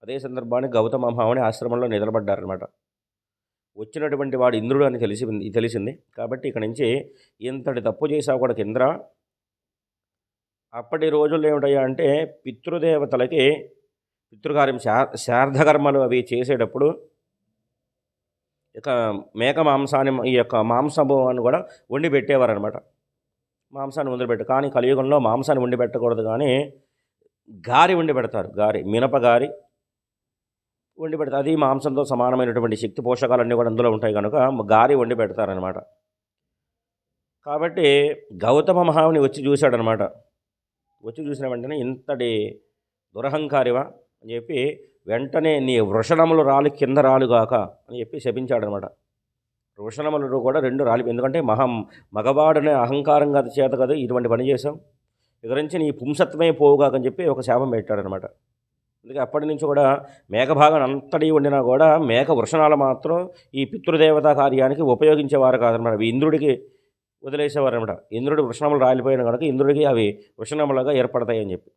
అదే సందర్భానికి గౌతమ మహాముని ఆశ్రమంలో నిలబడ్డారనమాట. వచ్చినటువంటి వాడు ఇంద్రుడు అని తెలిసింది. కాబట్టి ఇక నుంచి ఇంతటి తప్పు చేశావు కూడా ఇంద్ర. అప్పటి రోజుల్లో ఏమిటయ్యా అంటే పితృదేవతలకి పితృకార్యం శ్రాద్ధకర్మలు అవి చేసేటప్పుడు ఇక మేక మాంసాన్ని ఈ యొక్క మాంసము అని కూడా వండి పెట్టేవారనమాట. మాంసాన్ని వండి పెట్టు కానీ కలియుగంలో మాంసాన్ని వండి పెట్టకూడదు, కానీ గారి వండి పెడతారు. మినప గారి వండి పెడతారు. అది మాంసంతో సమానమైనటువంటి శక్తి పోషకాలన్నీ కూడా అందులో ఉంటాయి కనుక గారి వండి పెడతారనమాట. కాబట్టి గౌతమ మహాముని వచ్చి చూశాడనమాట. వచ్చి చూసిన వెంటనే ఇంతటి దురహంకారివా అని చెప్పి వెంటనే నీ వృషణములు రాలి కింద రాలుగాక అని చెప్పి శపించాడనమాట. వృషణములు కూడా 2 రాలి, ఎందుకంటే మగవాడనే అహంకారంగా చేత కదా ఇటువంటి పని చేశాం, ఇక నుంచి నీ పుంసత్వమే పోవుగాకని చెప్పి ఒక శాపం పెట్టాడనమాట. అందుకే అప్పటి నుంచి కూడా మేక భాగాన్ని అంతటి వండినా కూడా మేక వృషణాలు మాత్రం ఈ పితృదేవతా కార్యానికి ఉపయోగించేవారు కాదనమాట. అవి ఇంద్రుడికి వదిలేసేవారు అనమాట. ఇంద్రుడి వృషణములు రాలిపోయిన కనుక ఇంద్రుడికి అవి వృషణములుగా ఏర్పడతాయి అని చెప్పి.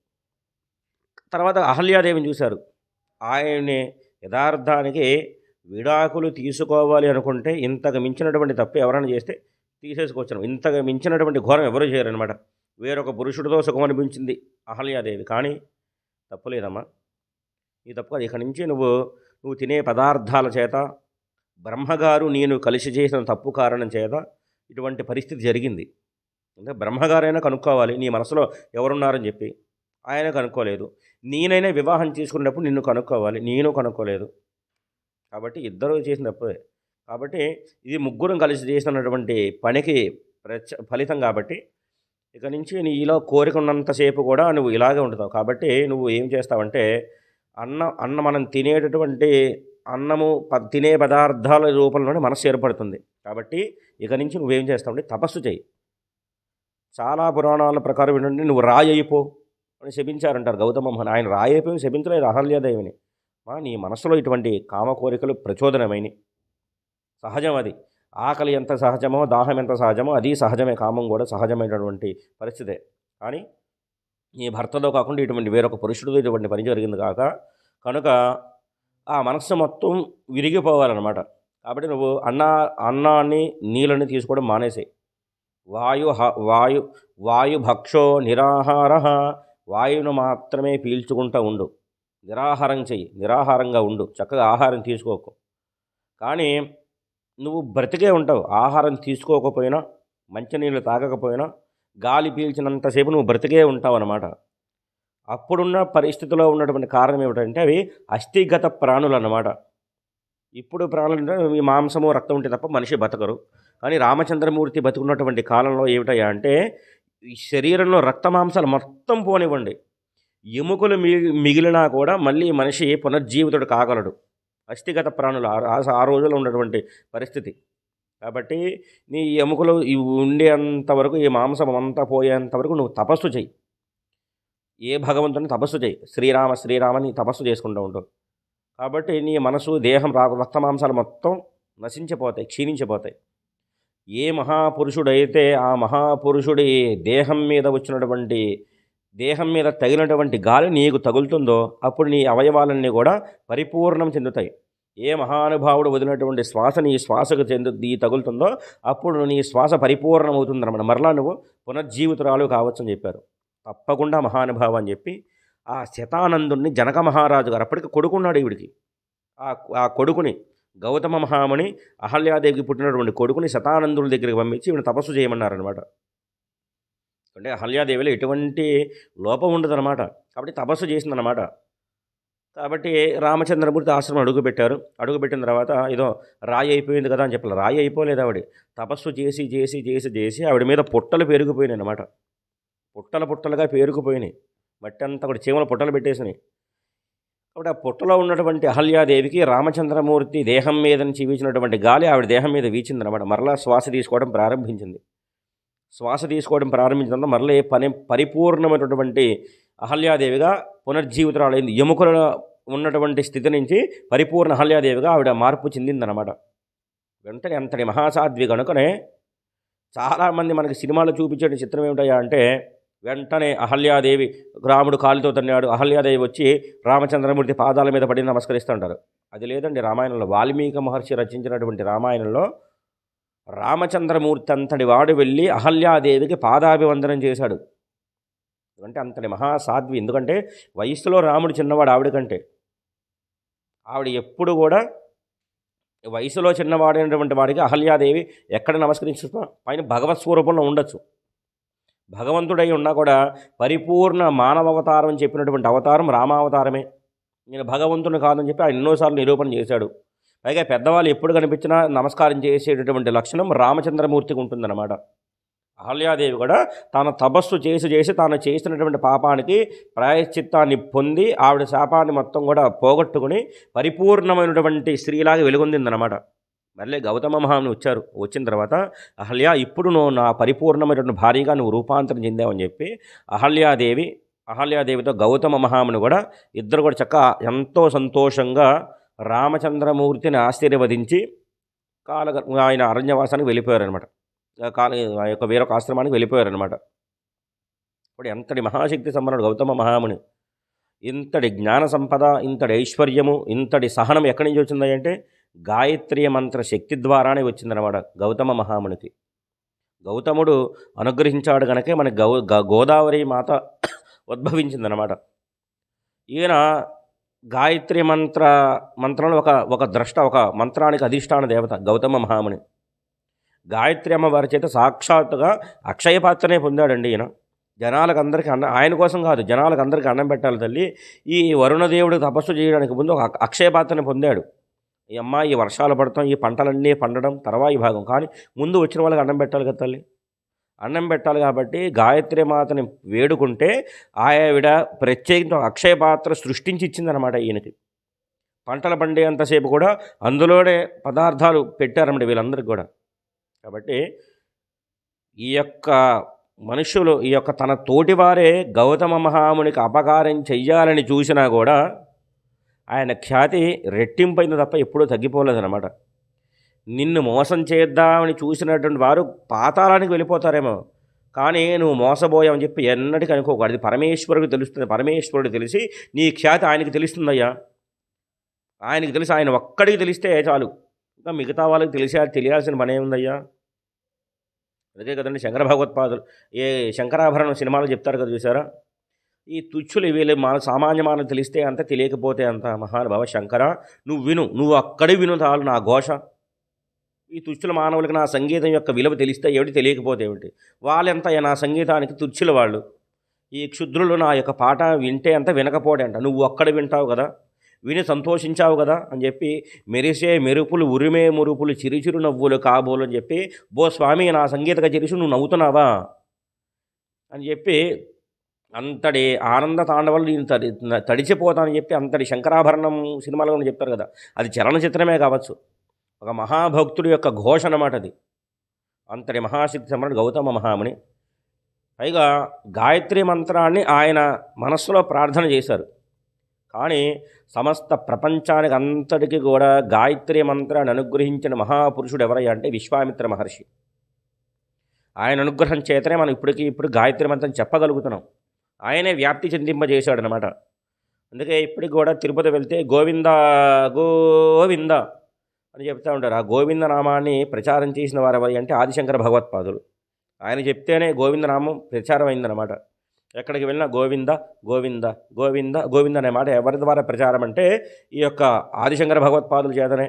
తర్వాత అహల్యాదేవిని చూశారు. ఆయన్ని యథార్థానికి విడాకులు తీసుకోవాలి అనుకుంటే ఇంతకు మించినటువంటి తప్పు ఎవరైనా చేస్తే తీసేసుకోవచ్చు. ఇంతకు మించినటువంటి ఘోరం ఎవరు చేయరనమాట. వేరొక పురుషుడితో సుఖం అనిపించింది అహల్యాదేవి, కానీ తప్పులేదమ్మా, ఈ తప్పు కాదు. ఇక నుంచి నువ్వు తినే పదార్థాల చేత బ్రహ్మగారు నేను కలిసి చేసిన తప్పు కారణం చేత ఇటువంటి పరిస్థితి జరిగింది. అంటే బ్రహ్మగారైనా కనుక్కోవాలి నీ మనసులో ఎవరున్నారని చెప్పి. ఆయన కనుక్కోలేదు. నేనైనా వివాహం చేసుకున్నప్పుడు నిన్ను కనుక్కోవాలి, నేను కనుక్కోలేదు. కాబట్టి ఇద్దరు చేసిన తప్పే. కాబట్టి ఇది ముగ్గురం కలిసి చేసినటువంటి పనికి ఫలితం. కాబట్టి ఇక నుంచి నీలో కోరిక ఉన్నంతసేపు కూడా నువ్వు ఇలాగే ఉంటావు. కాబట్టి నువ్వు ఏం చేస్తావంటే మనం తినేటటువంటి అన్నము తినే పదార్థాల రూపంలోనే మనసు ఏర్పడుతుంది. కాబట్టి ఇక నుంచి నువ్వేం చేస్తావంటే తపస్సు చేయి. చాలా పురాణాల ప్రకారం ఏంటంటే నువ్వు రాయి అయిపో అని శపించారంటారు గౌతమ మహాన్. ఆయన రాయి అయిపోయి శపించలేదు అహల్యాదేవిని. నీ మనసులో ఇటువంటి కామ కోరికలు ప్రచోదనమైనవి, సహజం. అది ఆకలి ఎంత సహజమో దాహం ఎంత సహజమో అది సహజమే, కామం కూడా సహజమైనటువంటి పరిస్థితే. కానీ నీ భర్తలో కాకుండా ఇటువంటి వేరొక పురుషుడితో ఇటువంటి పని జరిగింది కనుక ఆ మనస్సు మొత్తం విరిగిపోవాలన్నమాట. కాబట్టి నువ్వు అన్నాన్ని నీళ్ళని తీసుకోవడం మానేసాయి. వాయుభక్షో నిరాహార, వాయువును మాత్రమే పీల్చుకుంటూ ఉండు. నిరాహారం చెయ్యి, నిరాహారంగా ఉండు, చక్కగా ఆహారం తీసుకోకు. కానీ నువ్వు బ్రతికే ఉంటావు. ఆహారం తీసుకోకపోయినా, మంచినీళ్ళు తాగకపోయినా, గాలి పీల్చినంతసేపు నువ్వు బ్రతికే ఉంటావు అన్నమాట. అప్పుడున్న పరిస్థితిలో ఉన్నటువంటి కారణం ఏమిటంటే అవి అస్థిగత ప్రాణులు అన్నమాట. ఇప్పుడు ప్రాణులు అంటే ఈ మాంసము రక్తం ఉంటే తప్ప మనిషి బతకరు. కానీ రామచంద్రమూర్తి బతుకున్నటువంటి కాలంలో ఏమిటయ్యా అంటే ఈ శరీరంలో రక్త మాంసాలు మొత్తం పోనివ్వండి, ఎముకలు మిగిలినా కూడా మళ్ళీ మనిషి పునర్జీవితుడు కాగలడు. అస్థిగత ప్రాణులు ఆ రోజుల్లో ఉన్నటువంటి పరిస్థితి. కాబట్టి నీ ఎముకలు ఉండేంతవరకు, ఈ మాంసం అంతా పోయేంతవరకు నువ్వు తపస్సు చెయ్యి. ఏ భగవంతుని తపస్సు చేయి, శ్రీరామని తపస్సు చేసుకుంటూ ఉంటావు. కాబట్టి నీ మనసు దేహం రక్త మాంసాలు మొత్తం నశించిపోతాయి, క్షీణించిపోతాయి. ఏ మహాపురుషుడైతే ఆ మహాపురుషుడి దేహం మీద తగినటువంటి గాలి నీకు తగులుతుందో అప్పుడు నీ అవయవాలన్నీ కూడా పరిపూర్ణం చెందుతాయి. ఏ మహానుభావుడు వదిలినటువంటి శ్వాస నీ శ్వాసకు తగులుతుందో అప్పుడు నీ శ్వాస పరిపూర్ణమవుతుందన్నమాట. మరలా నువ్వు పునర్జీవితురాలు కావచ్చు అని చెప్పారు. తప్పకుండా మహానుభావం అని చెప్పి ఆ శతానందుని జనక మహారాజు గారు, అప్పటికి కొడుకున్నాడు ఈవిడికి, ఆ కొడుకుని గౌతమ మహాముని అహల్యాదేవికి పుట్టినటువంటి కొడుకుని శతానందుల దగ్గరికి పంపించి ఈవిని తపస్సు చేయమన్నారనమాట. అంటే అహల్యాదేవిలో ఎటువంటి లోపం ఉండదన్నమాట. కాబట్టి తపస్సు చేసిందన్నమాట. కాబట్టి రామచంద్రమూర్తి ఆశ్రమం అడుగుపెట్టిన తర్వాత ఏదో రాయి అయిపోయింది కదా అని చెప్పాలి. రాయి అయిపోలేదు. ఆవిడ తపస్సు చేసి ఆవిడ మీద పుట్టలు పెరిగిపోయినాయి అన్నమాట. పుట్టలుగా పేరుకుపోయినాయి. మట్టి అంతా కూడా చీమల పుట్టలు పెట్టేసినాయి. కాబట్టి ఆ పుట్టలో ఉన్నటువంటి అహల్యాదేవికి రామచంద్రమూర్తి దేహం మీద నుంచి వీచినటువంటి గాలి ఆవిడ దేహం మీద వీచిందనమాట. మరలా శ్వాస తీసుకోవడం ప్రారంభించింది. మరలే పరిపూర్ణమైనటువంటి అహల్యాదేవిగా పునర్జీవితురాలైంది. ఎముకల ఉన్నటువంటి స్థితి నుంచి పరిపూర్ణ అహల్యాదేవిగా ఆవిడ మార్పు చెందిందనమాట. వెంటనే అంతటి మహాసాధ్వి కనుకనే చాలామంది మనకి సినిమాలో చూపించే చిత్రం ఏమిటయ్యా అంటే వెంటనే అహల్యాదేవి, రాముడు కాలితో తన్నాడు, అహల్యాదేవి వచ్చి రామచంద్రమూర్తి పాదాల మీద పడి నమస్కరిస్తుంటారు. అది లేదండి రామాయణంలో. వాల్మీకి మహర్షి రచించినటువంటి రామాయణంలో రామచంద్రమూర్తి అంతటి వాడు వెళ్ళి అహల్యాదేవికి పాదాభివందనం చేశాడు. అంటే అంతటి మహాసాధ్వి. ఎందుకంటే వయస్సులో రాముడు చిన్నవాడు ఆవిడ కంటే. ఆవిడ ఎప్పుడు కూడా వయసులో చిన్నవాడైనటువంటి వాడికి అహల్యాదేవి ఎక్కడ నమస్కరించుతా పైన భగవత్ స్వరూపంలో ఉండొచ్చు. భగవంతుడై ఉన్నా కూడా పరిపూర్ణ మానవ అవతారం అని చెప్పినటువంటి అవతారం రామావతారమే. నేను భగవంతుని కాదని చెప్పి ఆయన ఎన్నోసార్లు నిరూపణ చేశాడు. పైగా పెద్దవాళ్ళు ఎప్పుడు కనిపించినా నమస్కారం చేసేటటువంటి లక్షణం రామచంద్రమూర్తికి ఉంటుందన్నమాట. అహల్యాదేవి కూడా తన తపస్సు చేసి తాను చేసినటువంటి పాపానికి ప్రాయశ్చిత్తాన్ని పొంది ఆవిడ శాపాన్ని మొత్తం కూడా పోగొట్టుకుని పరిపూర్ణమైనటువంటి స్త్రీలాగా వెలుగొందిందనమాట. మళ్ళీ గౌతమ మహాముని వచ్చిన తర్వాత అహల్య ఇప్పుడు నువ్వు నా పరిపూర్ణమైనటువంటి భార్యగా నువ్వు రూపాంతరం చెందావని చెప్పి అహల్యాదేవితో గౌతమ మహాముని కూడా ఇద్దరు కూడా చక్కగా ఎంతో సంతోషంగా రామచంద్రమూర్తిని ఆశీర్వదించి ఆయన అరణ్యవాసానికి వెళ్ళిపోయారనమాట. ఆ యొక్క వేరొక ఆశ్రమానికి వెళ్ళిపోయారనమాట. ఇప్పుడు ఎంతటి మహాశక్తి సంపన్నుడు గౌతమ మహాముని. ఇంతటి జ్ఞాన సంపద, ఇంతటి ఐశ్వర్యము, ఇంతటి సహనం ఎక్కడి నుంచి వచ్చింది అంటే గాయత్రీ మంత్ర శక్తి ద్వారానే వచ్చిందనమాట గౌతమ మహామునికి. గౌతముడు అనుగ్రహించాడు కనుకే మనకి గోదావరి మాత ఉద్భవించిందనమాట. ఈయన గాయత్రి మంత్రంలో ఒక ద్రష్ట, ఒక మంత్రానికి అధిష్టాన దేవత గౌతమ మహాముని. గాయత్రి అమ్మవారి చేత సాక్షాత్తుగా అక్షయపాత్రనే పొందాడండి ఈయన. జనాలకు అందరికీ ఆయన కోసం కాదు, జనాలకు అందరికీ అన్నం పెట్టాలి తల్లి. ఈ వరుణదేవుడు తపస్సు చేయడానికి ముందు ఒక అక్షయపాత్రని పొందాడు. ఈ ఈ వర్షాలు పడతాం, ఈ పంటలన్నీ పండడం తర్వాయి భాగం. కానీ ముందు వచ్చిన వాళ్ళకి అన్నం పెట్టాలి కదా తల్లి. అన్నం పెట్టాలి కాబట్టి గాయత్రి మాతని వేడుకుంటే ఆవిడ ప్రత్యేకంగా అక్షయ పాత్ర సృష్టించి ఇచ్చిందనమాట ఈయనకి. పంటలు పండే అంతసేపు కూడా అందులోనే పదార్థాలు పెట్టారన్నమాట వీళ్ళందరికీ కూడా. కాబట్టి ఈ యొక్క మనుషులు ఈ యొక్క తన తోటివారే గౌతమ మహామునికి అపకారం చెయ్యాలని చూసినా కూడా ఆయన ఖ్యాతి రెట్టింపైంది తప్ప ఎప్పుడూ తగ్గిపోలేదన్నమాట. నిన్ను మోసం చేద్దామని చూసినటువంటి వారు పాతాళానికి వెళ్ళిపోతారేమో, కానీ నువ్వు మోసపోయావని చెప్పి ఎన్నటికీ అనుకోకు. అది పరమేశ్వరుడికి తెలుస్తుంది. పరమేశ్వరుడు తెలిసి నీ ఖ్యాతి ఆయనకి తెలుస్తుందయ్యా. ఆయనకి తెలిసి, ఆయన ఒక్కడికి తెలిస్తే చాలు. ఇంకా మిగతా వాళ్ళకి తెలియాల్సిన పని ఏముందయ్యా. అదే కదండి శంకర భగవత్పాదులు ఏ శంకరాభరణం సినిమాలు చెప్తారు కదా, చూసారా? ఈ తుచ్చులు వీళ్ళు సామాన్య మానవులు తెలిస్తే అంత, తెలియకపోతే అంత. మహానుభావ శంకర, నువ్వు విను, నువ్వు అక్కడే విను చాలు నా ఘోష. ఈ తుచ్చుల మానవులకి నా సంగీతం యొక్క విలువ తెలిస్తే ఏమిటి, తెలియకపోతే ఏమిటి? వాళ్ళెంత నా సంగీతానికి తుచ్చుల వాళ్ళు. ఈ క్షుద్రులు నా యొక్క పాట వింటే అంత, వినకపోతే అంట. నువ్వు అక్కడ వింటావు కదా, విని సంతోషించావు కదా అని చెప్పి మెరిసే మెరుపులు, ఉరిమే మురుపులు, చిరుచిరు నవ్వులు కాబోలు అని చెప్పి, బో స్వామి నా సంగీత కచేరీసు నువ్వు నవ్వుతున్నావా అని చెప్పి అంతటి ఆనంద తాండవాలు నేను తడిచిపోతానని చెప్పి అంతటి శంకరాభరణం సినిమాలో కూడా చెప్తారు కదా, అది చలనచిత్రమే కావచ్చు. ఒక మహాభక్తుడి యొక్క ఘోష అన్నమాట అది. అంతటి మహాశక్తి సంపన్నుడు గౌతమ మహాముని. పైగా గాయత్రి మంత్రాన్ని ఆయన మనస్సులో ప్రార్థన చేశారు. కానీ సమస్త ప్రపంచానికి అంతటికి కూడా గాయత్రి మంత్రాన్ని అనుగ్రహించిన మహాపురుషుడు ఎవరయ్యా అంటే విశ్వామిత్ర మహర్షి. ఆయన అనుగ్రహం చేతనే మనం ఇప్పుడు గాయత్రి మంత్రం చెప్పగలుగుతున్నాం. ఆయనే వ్యాప్తి చెందింపజేశాడనమాట. అందుకే ఇప్పటికి కూడా తిరుపతి వెళ్తే గోవింద గోవింద అని చెప్తూ ఉంటారు. ఆ గోవింద నామాన్ని ప్రచారం చేసిన వారు ఎవరు అంటే ఆదిశంకర భగవత్పాదులు. ఆయన చెప్తేనే గోవిందనామం ప్రచారం అయిందనమాట. ఎక్కడికి వెళ్ళినా గోవింద గోవింద గోవింద గోవింద అనే మాట ఎవరి ద్వారా ప్రచారం అంటే ఈ యొక్క ఆదిశంకర భగవత్పాదుల చేతనే.